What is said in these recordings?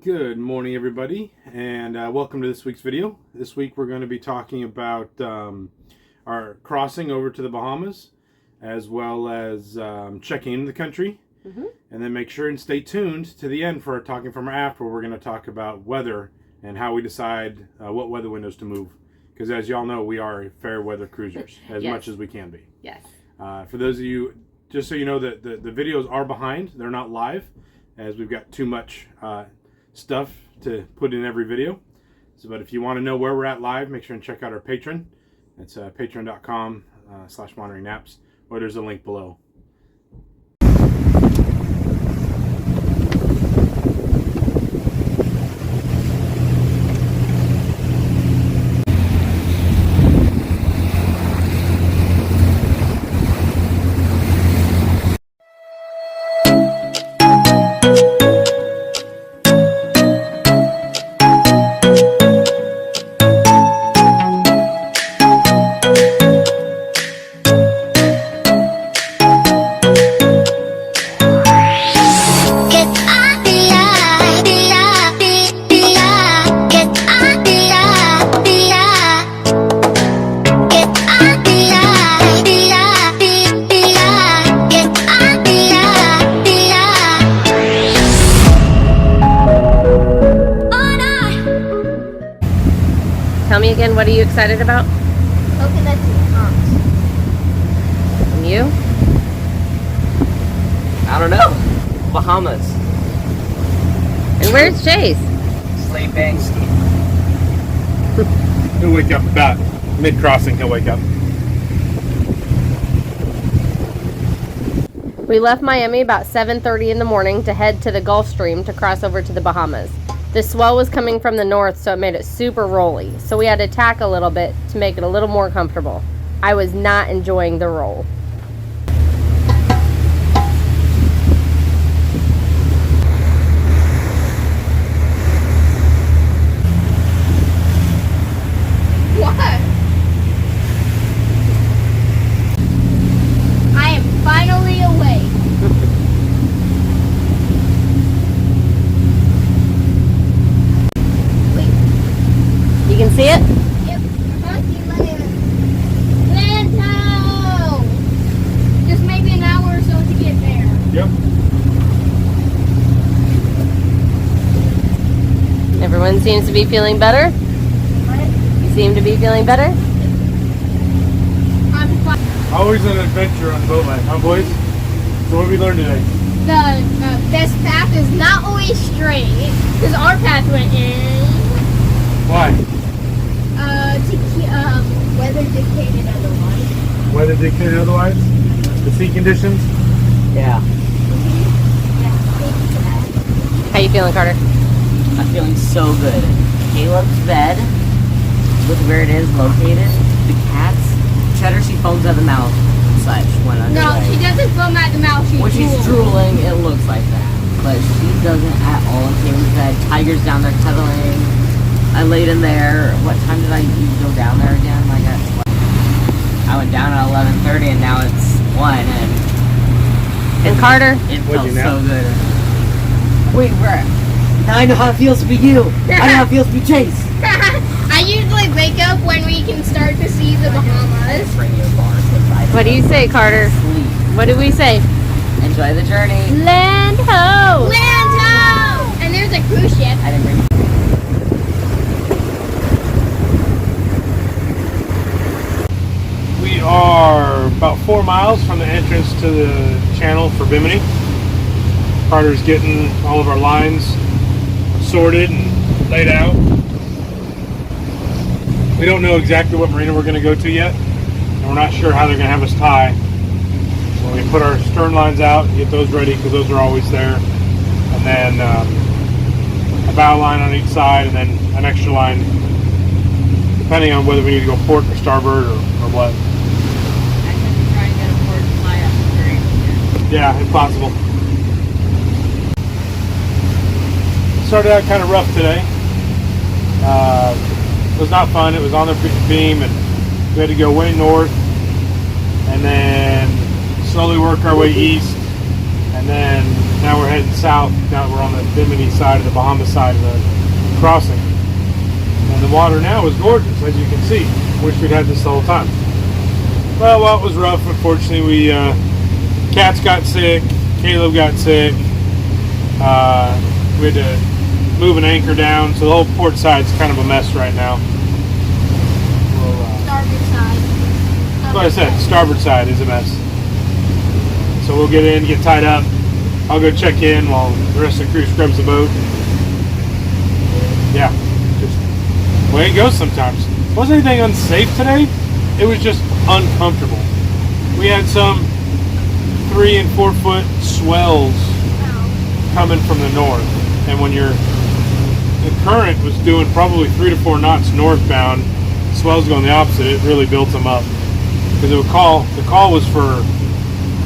Good morning, everybody, and welcome to this week's video. This week we're going to be talking about our crossing over to the Bahamas, as well as checking into the country. And then make sure and stay tuned to the end for our Talking From Our Aft, where we're going to talk about weather and how we decide what weather windows to move. Because as y'all know, we are fair weather cruisers as much as we can be. Yes. For those of you, just so you know, that the videos are behind. They're not live, as we've got too much stuff to put in every video. But if you want to know where we're at live, make sure and check out our Patreon. It's patreon.com/monitoringnaps, or there's a link below. Tell me again, what are you excited about? Coconuts and palms. And you? I don't know. Bahamas. And where's Chase? Sleeping. He'll wake up about mid-crossing. He'll wake up. We left Miami about 7:30 in the morning to head to the Gulf Stream to cross over to the Bahamas. The swell was coming from the north, so it made it super rolly. So we had to tack a little bit to make it a little more comfortable. I was not enjoying the roll. What? I am finally awake. You can see it? Yep. Monkey land. Lando! Just maybe an hour or so to get there. Yep. Everyone seems to be feeling better. What? You seem to be feeling better. I'm fine. Always an adventure on boat life, huh, boys? So what did we learn today? The best path is not always straight. Because our path went in. Why? Weather dictated otherwise. Weather dictated otherwise? The sea conditions? Yeah. Yeah, thank you for that. How you feeling, Carter? I'm feeling so good. Caleb's bed, look where it is located. The cats, Cheddar, she foams at the mouth and such when underway. No, she doesn't foam at the mouth. When she's drooling, it looks like that. But she doesn't at all in Caleb's bed. Tiger's down there cuddling. I laid in there. What time did I go down there again? Like I went down at 11:30 and now it's 1 And Carter? it What'd felt you nap? so good. Wait, where? Now I know how it feels to be you. I know how it feels to be Chase. I usually wake up when we can start to see the Bahamas. Bring you a bar to What do you say, Carter? sleep. What do we say? Enjoy the journey. Land ho! Land ho! And there's a cruise ship. I didn't bring. We are about 4 miles from the entrance to the channel for Bimini. Carter's getting all of our lines sorted and laid out. We don't know exactly what marina we're going to go to yet, and we're not sure how they're going to have us tie. When we put our stern lines out and get those ready, because those are always there, and then a bow line on each side, and then an extra line, depending on whether we need to go port or starboard or what. Yeah, if possible. Started out kind of rough today. It was not fun. It was on the beam, and we had to go way north, and then slowly work our way east, and then Now we're heading south. Now we're on the Bimini side of the Bahamas side of the crossing. And the water now is gorgeous, as you can see. Wish we'd had this the whole time. Well, while it was rough, unfortunately, Cats got sick, Caleb got sick. We had to move an anchor down, so the whole port side's kind of a mess right now. Starboard side. That's what I said, starboard side is a mess. So we'll get in, get tied up. I'll go check in while the rest of the crew scrubs the boat. Yeah, just the way it goes sometimes. Wasn't anything unsafe today. It was just uncomfortable. We had some 3 and 4 foot swells coming from the north, and when the current was doing probably 3 to 4 knots northbound, swells going the opposite, it really built them up. Because the call was for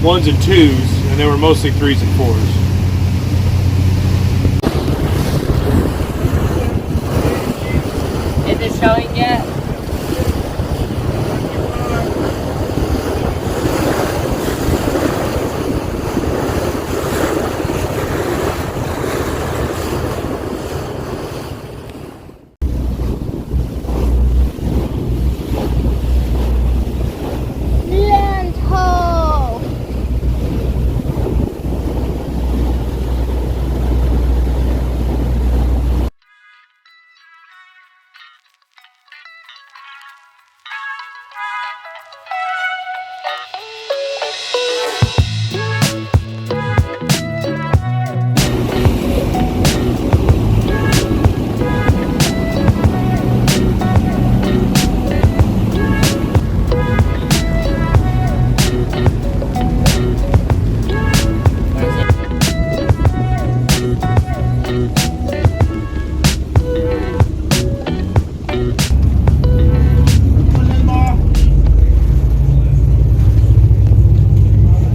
1s and 2s, and they were mostly 3s and 4s. Is it showing yet? Land ho!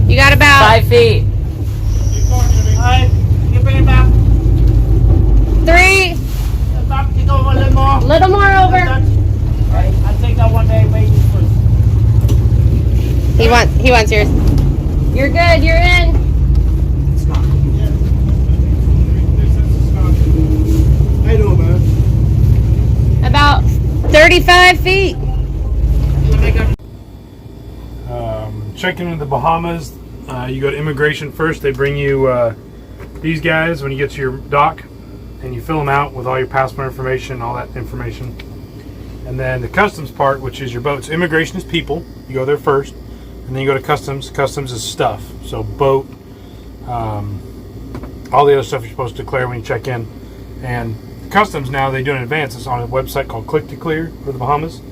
You got about 5 feet. 3, a little more over. I think that one day maybe for He wants yours. You're good, you're in. How you doing, man? About 35 feet. Checking into the Bahamas, you go to immigration first. They bring you these guys when you get to your dock, and you fill them out with all your passport information, all that information. And then the customs part, which is your boat. So immigration is people. You go there first, and then you go to customs. Customs is stuff. So boat, all the other stuff you're supposed to declare when you check in. And customs now, they do it in advance. It's on a website called Click to Clear for the Bahamas.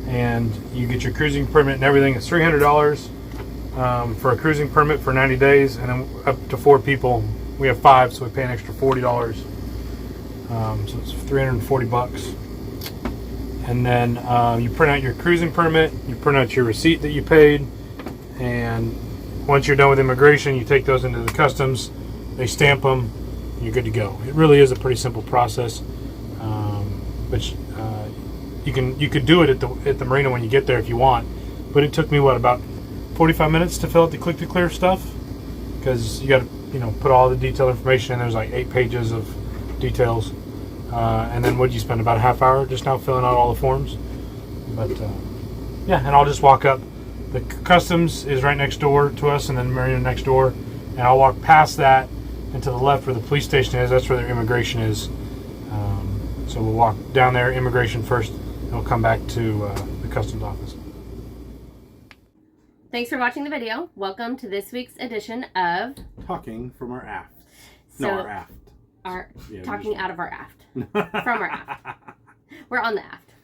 And you get your cruising permit and everything. It's $300 for a cruising permit for 90 days, and then up to 4 people. We have 5, so we pay an extra $40. So it's $340. And then you print out your cruising permit, you print out your receipt that you paid, and once you're done with immigration, you take those into the customs, they stamp them, and you're good to go. It really is a pretty simple process, but you could do it at the marina when you get there if you want. But it took me about 45 minutes to fill out the Click to Clear stuff, because you got to put all the detailed information in. There's like 8 pages of details, and then what you spend about a half hour just now filling out all the forms. But yeah, and I'll just walk up. The customs is right next door to us, and then marina next door, and I'll walk past that and to the left where the police station is. That's where their immigration is. So we'll walk down there, immigration first, and we'll come back to the customs office. Thanks for watching the video. Welcome to this week's edition of Talking from our aft. So- Our aft. Yeah, talking out of our aft. From our aft. We're on the aft.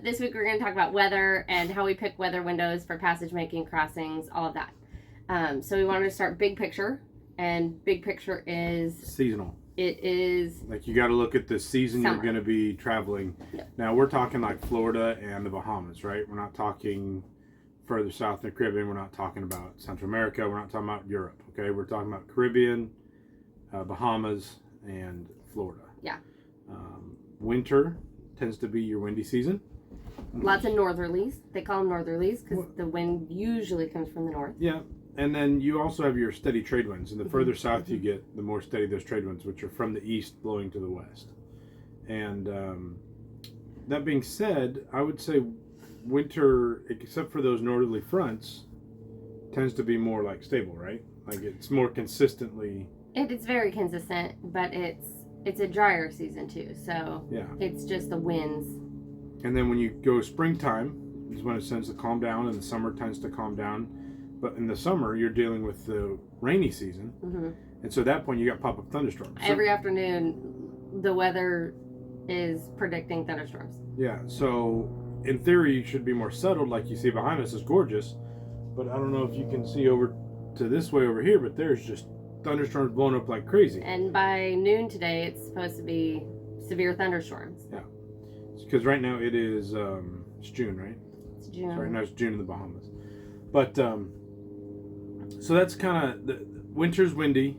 This week we're going to talk about weather and how we pick weather windows for passage making, crossings, all of that. So we wanted to start big picture, and big picture is Seasonal. it is Like, you got to look at the season Summer. you're going to be traveling. Yep. Now, we're talking like Florida and the Bahamas, right? We're not talking further south in the Caribbean. We're not talking about Central America. We're not talking about Europe, okay? We're talking about Caribbean, Bahamas, and Florida. Yeah. Winter tends to be your windy season. lots of northerlies. They call them northerlies because the wind usually comes from the north. Yeah, and then you also have your steady trade winds, and the further south you get, the more steady those trade winds, which are from the east blowing to the west. And that being said, I would say winter, except for those northerly fronts, tends to be more like stable, right? Like it's more consistently. It's very consistent, but it's a drier season too. So Yeah. it's just the winds. And then when you go springtime is when it tends to calm down, and the summer tends to calm down. But in the summer, you're dealing with the rainy season, and so at that point you got pop-up thunderstorms. Every afternoon, the weather is predicting thunderstorms. Yeah. So in theory, you should be more settled, like you see behind us is gorgeous. But I don't know if you can see over to this way over here, but there's just thunderstorms blowing up like crazy. And by noon today, it's supposed to be severe thunderstorms. Yeah. Because right now it is it's June, right? It's June. So right now it's June in the Bahamas. But so that's kind of the winter's windy,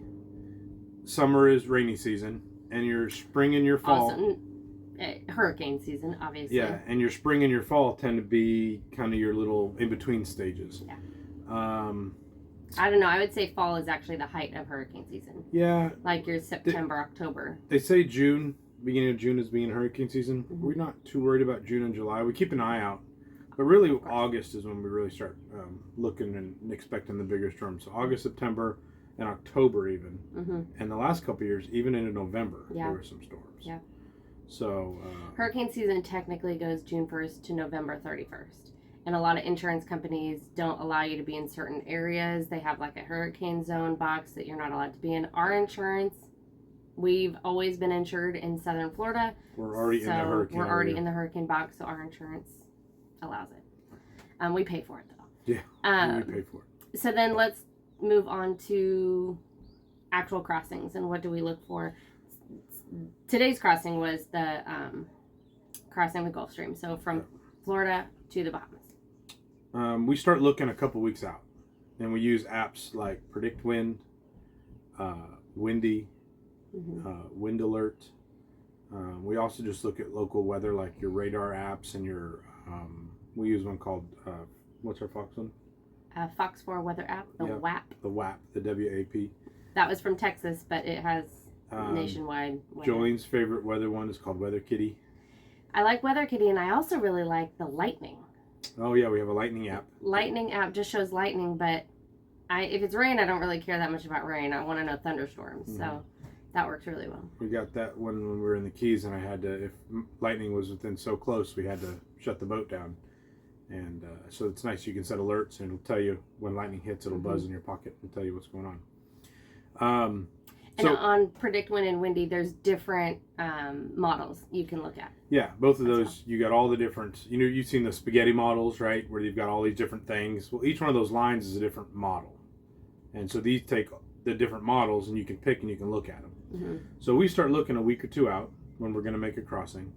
summer is rainy season, and your spring and your fall. Also, hurricane season, obviously. Yeah, and your spring and your fall tend to be kind of your little in between stages. Yeah. I I don't know. I would say fall is actually the height of hurricane season. Yeah. Like your September, October. They say June, beginning of June is being hurricane season. We're not too worried about June and July. We keep an eye out. But really, August is when we really start looking and expecting the bigger storms. So August, September, and October even. And the last couple of years, even into November, there were some storms. Yeah. So hurricane season technically goes June 1st to November 31st. And a lot of insurance companies don't allow you to be in certain areas. They have like a hurricane zone box that you're not allowed to be in. Our insurance, we've always been insured in Southern Florida. We're already in the hurricane We're already area. in the hurricane box, so our insurance allows it. We pay for it though. Yeah, we pay for it. So then let's move on to actual crossings and what do we look for. Today's crossing was the crossing the Gulf Stream, so from Florida to the Bahamas. We start looking a couple weeks out, and we use apps like Predict Wind, Windy, Wind Alert. We also just look at local weather, like your radar apps and your. We use one called what's our Fox one? Fox 4 weather app, the WAP. The WAP, the WAP. That was from Texas, but it has nationwide weather. Jolene's favorite weather one is called Weather Kitty. I like Weather Kitty, and I also really like the Lightning. Oh yeah, we have a lightning app. Lightning app just shows lightning, but if it's rain, I don't really care that much about rain. I want to know thunderstorms, so that works really well. We got that one when we were in the Keys, and I had to, if lightning was within so close, we had to shut the boat down. And so it's nice. You can set alerts, and it'll tell you when lightning hits. It'll buzz in your pocket and tell you what's going on. And on Predict Wind and Windy, there's different models you can look at. Yeah, both of those. You got all the different. You know, you've seen the spaghetti models, right? Where you've got all these different things. Well, each one of those lines is a different model, and so these take the different models, and you can pick and you can look at them. So we start looking a week or two out when we're going to make a crossing,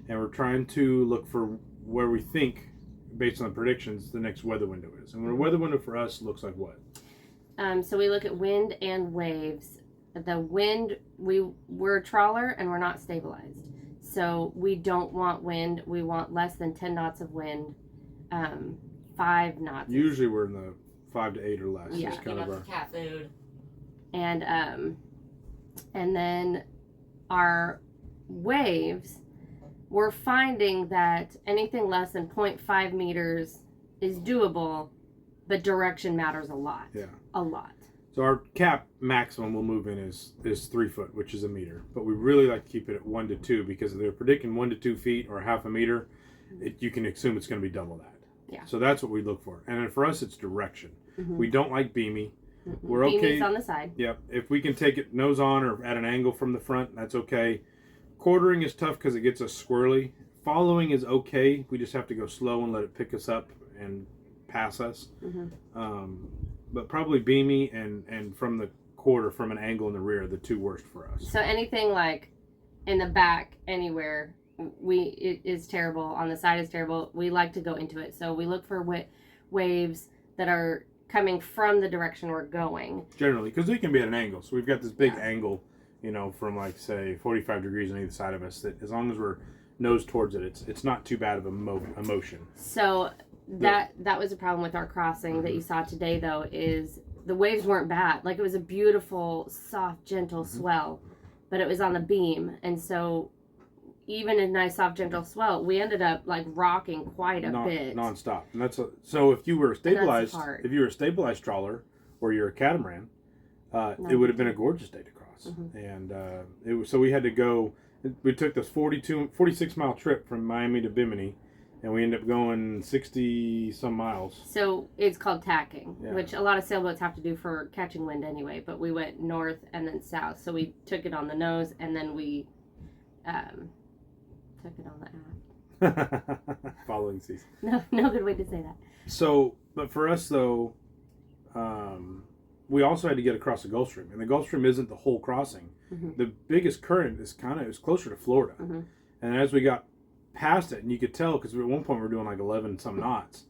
and we're trying to look for where we think, based on the predictions, the next weather window is. And the weather window for us looks like what? So we look at wind and waves. The wind, we're a trawler and we're not stabilized. So we don't want wind. We want less than 10 knots of wind, 5 knots. Usually we're in the 5 to 8 or less. Yeah. It's kind of our cat food. And then our waves, we're finding that anything less than 0.5 meters is doable, but direction matters a lot. Yeah. A lot. So our cap maximum we'll move in is 3 foot, which is a meter. But we really like to keep it at 1 to 2 because if they're predicting 1 to 2 feet or half a meter, you can assume it's going to be double that. Yeah. So that's what we look for. And then for us, it's direction. We don't like beamy. We're Beam okay. is on the side. Yep. If we can take it nose on or at an angle from the front, that's okay. Quartering is tough because it gets us squirrely. Following is okay. We just have to go slow and let it pick us up and pass us. But probably beamy and from the quarter, from an angle in the rear, are the two worst for us. So anything like in the back, anywhere, it is terrible. On the side is terrible. We like to go into it. So we look for waves that are coming from the direction we're going. Generally, because they can be at an angle. So we've got this big angle, you know, from like say 45 degrees on either side of us. That as long as we're nose towards it, it's not too bad of a motion. So that was a problem with our crossing that you saw today, though, is the waves weren't bad. Like, it was a beautiful, soft, gentle swell, but it was on the beam, and so even a nice, soft, gentle swell, we ended up like rocking quite a bit nonstop. And so if you were a stabilized trawler or you're a catamaran, it would have been a gorgeous day to cross. And so we had to go. We took this 46 mile trip from Miami to Bimini, and we ended up going 60 some miles. So it's called tacking, which a lot of sailboats have to do for catching wind anyway. But we went north and then south, so we took it on the nose, and then we took it on the aft. Following season. No good way to say that. So, but for us though, we also had to get across the Gulf Stream, and the Gulf Stream isn't the whole crossing. The biggest current is closer to Florida, and as we got past it, and you could tell because at one point we were doing like 11 some knots,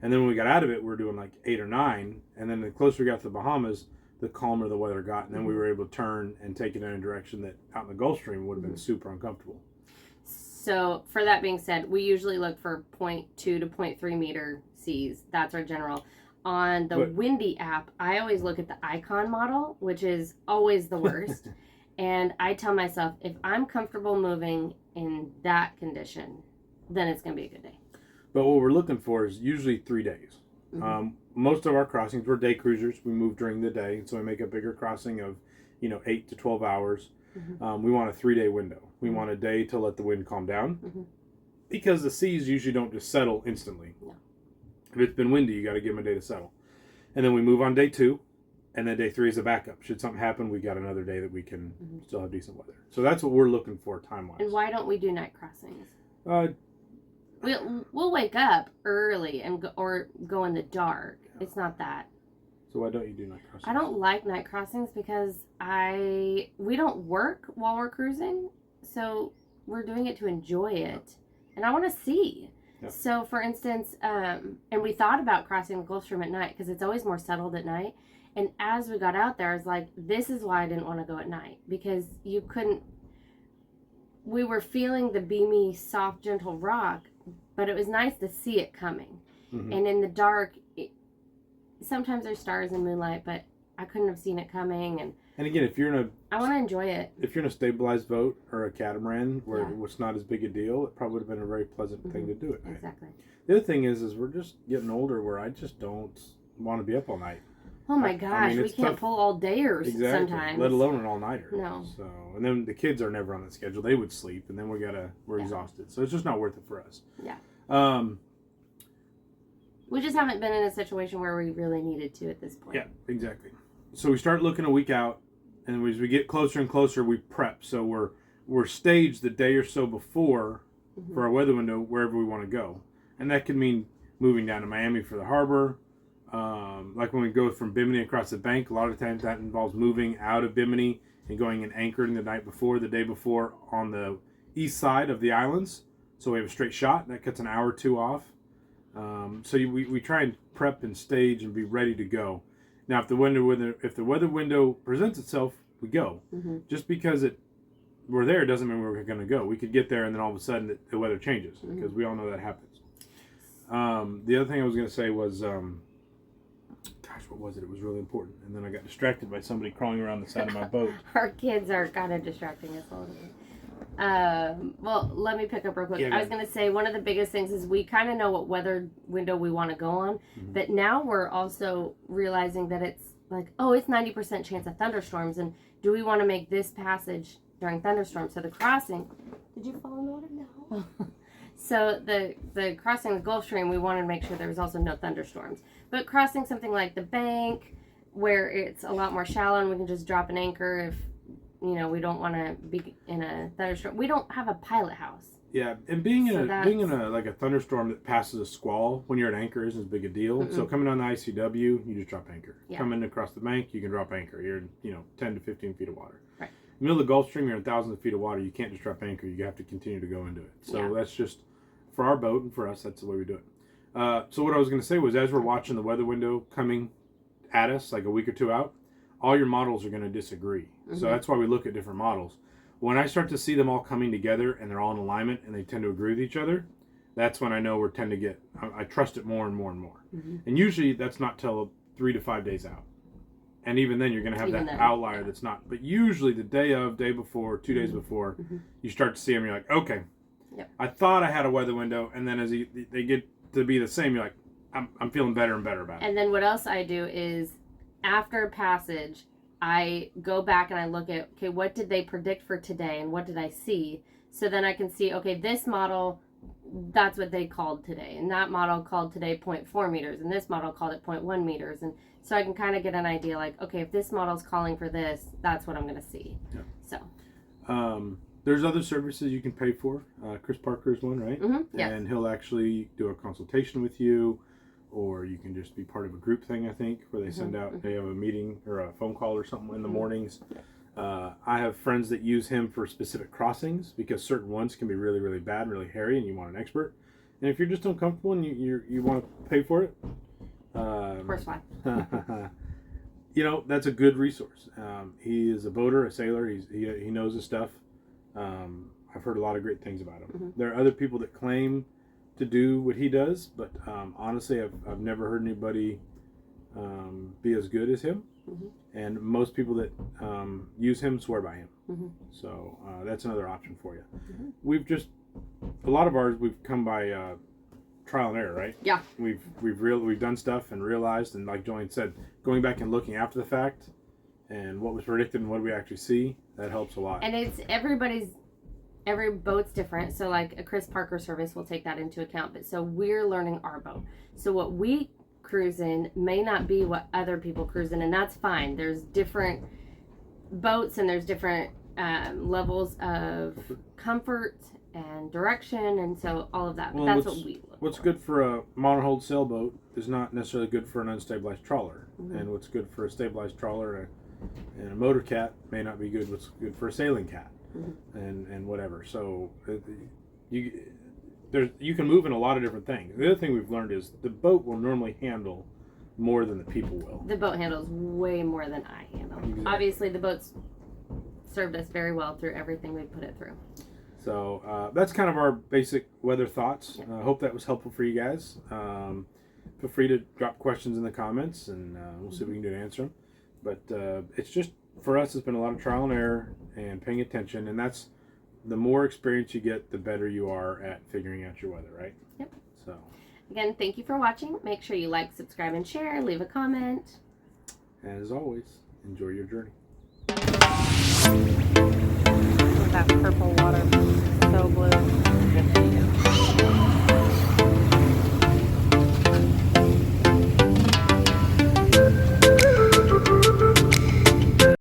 and then when we got out of it, we were doing like 8 or 9, and then the closer we got to the Bahamas, the calmer the weather got, and then we were able to turn and take it in a direction that out in the Gulf Stream would have been super uncomfortable. So, for that being said, we usually look for 0.2 to 0.3 meter seas. That's our general. On the Windy app, I always look at the icon model, which is always the worst. And I tell myself, if I'm comfortable moving in that condition, then it's going to be a good day. But what we're looking for is usually 3 days. Most of our crossings were day cruisers. We move during the day, so we make a bigger crossing of 8 to 12 hours. We want a 3-day window. We want a day to let the wind calm down, because the seas usually don't just settle instantly. No. If it's been windy, you got to give them a day to settle. And then we move on day 2, and then day 3 is a backup. Should something happen, we got another day that we can still have decent weather. So that's what we're looking for time-wise. And why don't we do night crossings? We'll wake up early and go in the dark. It's not that. So why don't you do night crossings? I don't like night crossings because we don't work while we're cruising, so we're doing it to enjoy it, and I want to see. Yeah. So, for instance, and we thought about crossing the Gulf Stream at night because it's always more settled at night. And as we got out there, I was like, this is why I didn't want to go at night, because you couldn't. We were feeling the beamy, soft, gentle rock, but it was nice to see it coming. And in the dark, sometimes there's stars and moonlight, but I couldn't have seen it coming. And again, if you're in I want to enjoy it. If you're in a stabilized boat or a catamaran where it's not as big a deal, it probably would have been a very pleasant thing to do at night. Exactly. The other thing is we're just getting older where I just don't want to be up all night. Oh my gosh, we can't pull all dayers sometimes. Let alone an all-nighter. No. So, and then the kids are never on that schedule. They would sleep, and then we're exhausted. So it's just not worth it for us. Yeah. We just haven't been in a situation where we really needed to at this point. Yeah, exactly. So we start looking a week out, and as we get closer and closer, we prep. So we're staged the day or so before for our weather window wherever we want to go, and that could mean moving down to Miami for the Harbour. Like when we go from Bimini across the bank, a lot of times that involves moving out of Bimini and going and anchoring the day before on the east side of the islands. So we have a straight shot, and that cuts an hour or 2 off. So we try and prep and stage and be ready to go. Now, if the weather window presents itself, we go. Just because we're there doesn't mean we're going to go. We could get there and then all of a sudden the weather changes, because we all know that happens. The other thing I was going to say was, gosh, what was it? It was really important. And then I got distracted by somebody crawling around the side of my boat. Our kids are kind of distracting us a little bit. Well, let me pick up real quick. Yeah, I was going to say one of the biggest things is we kind of know what weather window we want to go on, but now we're also realizing that it's like, oh, it's 90% chance of thunderstorms, and do we want to make this passage during thunderstorms? So the crossing, did you fall in the water? No. So the crossing the Gulf Stream, we wanted to make sure there was also no thunderstorms, but crossing something like the bank where it's a lot more shallow and we can just drop an anchor if we don't want to be in a thunderstorm. We don't have a pilot house. Yeah, and being in a thunderstorm that passes a squall when you're at anchor isn't as big a deal. So coming on the ICW, you just drop anchor. Yeah. Coming across the bank, you can drop anchor. You're in 10 to 15 feet of water. Right. In the middle of the Gulf Stream, you're in thousands of feet of water. You can't just drop anchor. You have to continue to go into it. So that's just, for our boat and for us, that's the way we do it. So what I was going to say was, as we're watching the weather window coming at us like a week or 2 out, all your models are going to disagree. So that's why we look at different models. When I start to see them all coming together and they're all in alignment and they tend to agree with each other, that's when I know we're tend to get. I trust it more and more and more. Mm-hmm. And usually that's not till 3 to 5 days out. And even then, you're going to have Even that then, outlier yeah. that's not. But usually, the day of, day before, 2 days before, you start to see them. You're like, okay, Yep. I thought I had a weather window, and then as they get to be the same, you're like, I'm feeling better and better about it. And then what else I do is, after passage, I go back and I look at, okay, what did they predict for today, and what did I see? So then I can see, okay, this model, that's what they called today, and that model called today 0.4 meters, and this model called it 0.1 meters, and so I can kind of get an idea, like, okay, if this model's calling for this, that's what I'm going to see. Yep. So. There's other services you can pay for. Chris Parker is one, right? Mm-hmm. Yeah. And he'll actually do a consultation with you, or you can just be part of a group thing, I think, where they send out, they have a meeting or a phone call or something in the mornings. I have friends that use him for specific crossings because certain ones can be really, really bad and really hairy, and you want an expert. And if you're just uncomfortable and you want to pay for it, Of course, why? that's a good resource. He is a boater, a sailor. He knows his stuff. I've heard a lot of great things about him. Mm-hmm. There are other people that claim to do what he does, but honestly, I've never heard anybody be as good as him. Mm-hmm. And most people that use him swear by him. Mm-hmm. So that's another option for you. Mm-hmm. We've just a lot of ours we've come by trial and error, right? Yeah. We've done stuff and realized, and like Jolene said, going back and looking after the fact and what was predicted and what we actually see, that helps a lot. And it's every boat's different. So like a Chris Parker service will take that into account. But so we're learning our boat. So what we cruise in may not be what other people cruise in, and that's fine. There's different boats and there's different levels of comfort and direction, and so all of that. But that's what we look What's for. good for a monohulled sailboat is not necessarily good for an unstabilized trawler. Mm-hmm. And what's good for a stabilized trawler and a motor cat may not be good. What's good for a sailing cat, Mm-hmm. and whatever. So you can move in a lot of different things. The other thing we've learned is the boat will normally handle more than the people will. The boat handles way more than I handle. Exactly. Obviously, the boat's served us very well through everything we've put it through. So that's kind of our basic weather thoughts. I hope that was helpful for you guys. Feel free to drop questions in the comments, and we'll see if we can do to answer them. But it's just, for us, it's been a lot of trial and error and paying attention, and that's the more experience you get, the better you are at figuring out your weather, right? Yep. So, Again, thank you for watching. Make sure you like, subscribe, and share. Leave a comment. as always, enjoy your journey.